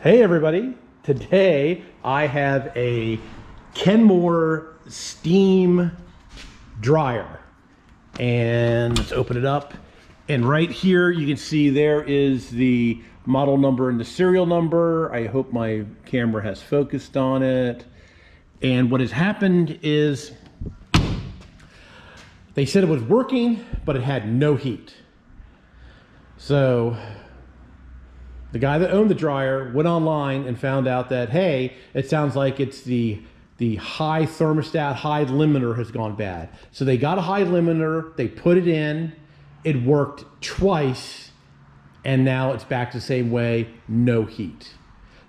Hey everybody, today I have a Kenmore steam dryer, and let's open it up. And right here you can see there is the model number and the serial number. I hope my camera has focused on it. And what has happened is they said it was working, but it had no heat. So the guy that owned the dryer went online and found out that, hey, it sounds like it's the high thermostat, high limiter has gone bad. So they got a high limiter, they put it in, it worked twice, and now it's back the same way, no heat.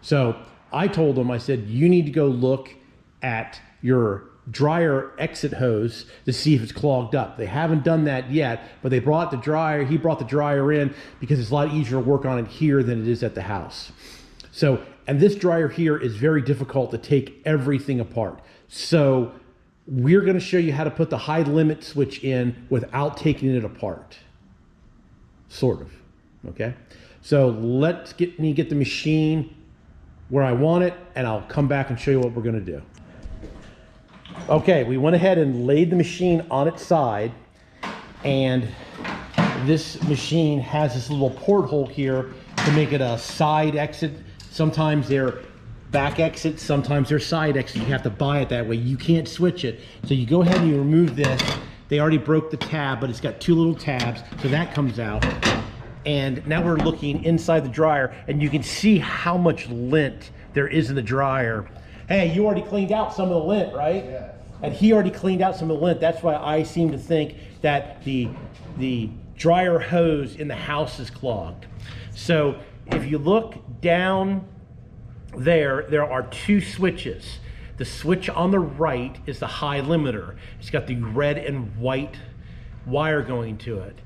So I told them, I said, you need to go look at your dryer exit hose to see if it's clogged up. They haven't done that yet, but they brought the dryer, he brought the dryer in because it's a lot easier to work on it here than it is at the house. So, and this dryer here is very difficult to take everything apart. So we're gonna show you how to put the high limit switch in without taking it apart. Sort of, okay? So let's get the machine where I want it, and I'll come back and show you what we're gonna do. Okay, we went ahead and laid the machine on its side, and this machine has this little porthole here to make it a side exit. Sometimes they're back exits, sometimes they're side exits. You have to buy it that way. You can't switch it. So you go ahead and you remove this. They already broke the tab, but it's got two little tabs, so that comes out. And now we're looking inside the dryer, and you can see how much lint there is in the dryer. Hey, you already cleaned out some of the lint, right? Yeah. And he already cleaned out some of the lint. That's why I seem to think that the dryer hose in the house is clogged. So if you look down there are two switches. The switch on the right is the high limiter. It's got the red and white wire going to it.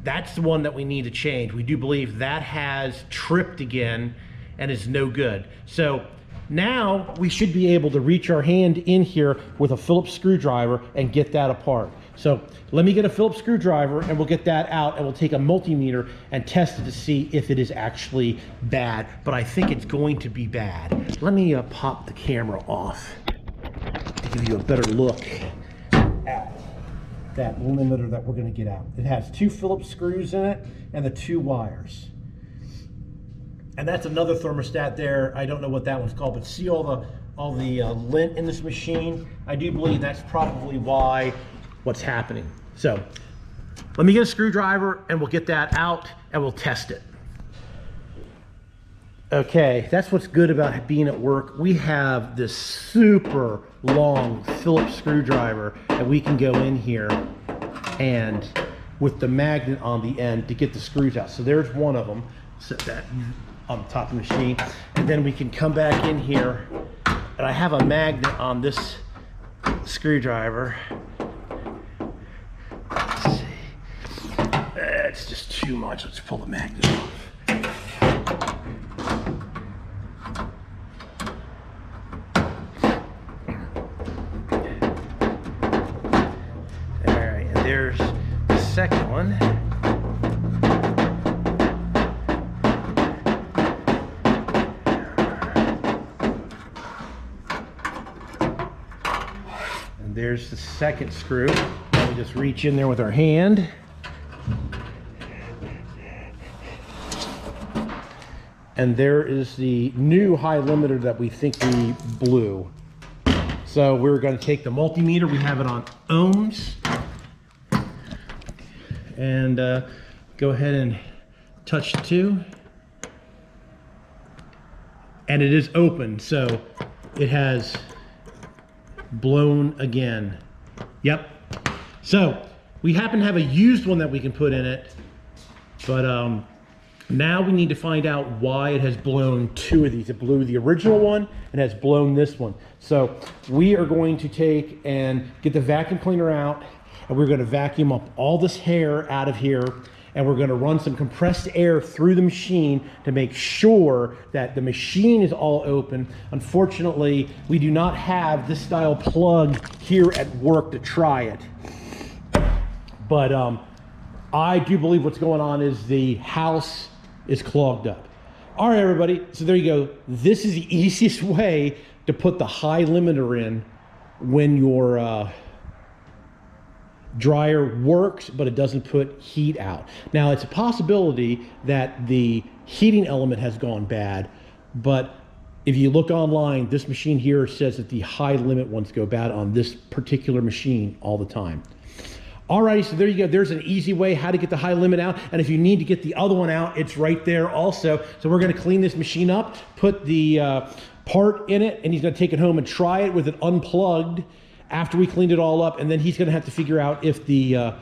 That's the one that we need to change. We do believe that has tripped again and is no good. So now we should be able to reach our hand in here with a Phillips screwdriver and get that apart. So let me get a Phillips screwdriver and we'll get that out, and we'll take a multimeter and test it to see if it is actually bad. But I think it's going to be bad. Let me pop the camera off to give you a better look at that limiter that we're going to get out. It has two Phillips screws in it and the two wires. And that's another thermostat there. I don't know what that one's called, but see all the lint in this machine? I do believe that's probably what's happening. So let me get a screwdriver and we'll get that out and we'll test it. Okay, that's what's good about being at work. We have this super long Phillips screwdriver that we can go in here and with the magnet on the end to get the screws out. So there's one of them. Set that on the top of the machine, and then we can come back in here, and I have a magnet on this screwdriver. Let's see. It's just too much. Let's pull the magnet off. All right, and there's the second one. There's the second screw. We just reach in there with our hand. And there is the new high limiter that we think we blew. So we're going to take the multimeter. We have it on ohms. And go ahead and touch the two. And it is open, so it has blown again. Yep. So we happen to have a used one that we can put in it, but now we need to find out why it has blown two of these. It blew the original one and has blown this one. So we are going to take and get the vacuum cleaner out, and we're going to vacuum up all this hair out of here, and we're going to run some compressed air through the machine to make sure that the machine is all open. Unfortunately, we do not have this style plug here at work to try it. But I do believe what's going on is the house is clogged up. All right, everybody, so there you go. This is the easiest way to put the high limiter in when your dryer works, but it doesn't put heat out. Now, it's a possibility that the heating element has gone bad, but if you look online, this machine here says that the high limit ones go bad on this particular machine all the time. Alrighty, so there you go. There's an easy way how to get the high limit out. And if you need to get the other one out, it's right there also. So we're gonna clean this machine up, put the part in it, and he's gonna take it home and try it with it unplugged after we cleaned it all up. And then he's gonna have to figure out if the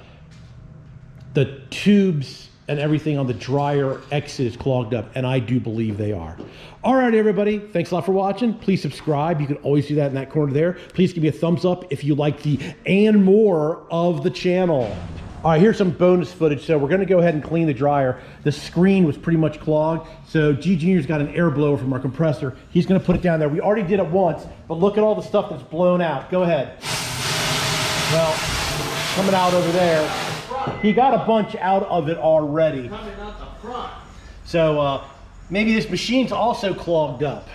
tubes and everything on the dryer exit is clogged up, and I do believe they are. All right, everybody, thanks a lot for watching. Please subscribe. You can always do that in that corner there. Please give me a thumbs up if you like the and more of the channel. All right, here's some bonus footage. So we're gonna go ahead and clean the dryer. The screen was pretty much clogged, so G Jr.'s got an air blower from our compressor. He's gonna put it down there. We already did it once, but look at all the stuff that's blown out. Go ahead. Well, coming out over there. He got a bunch out of it already. Coming out the front. So maybe this machine's also clogged up.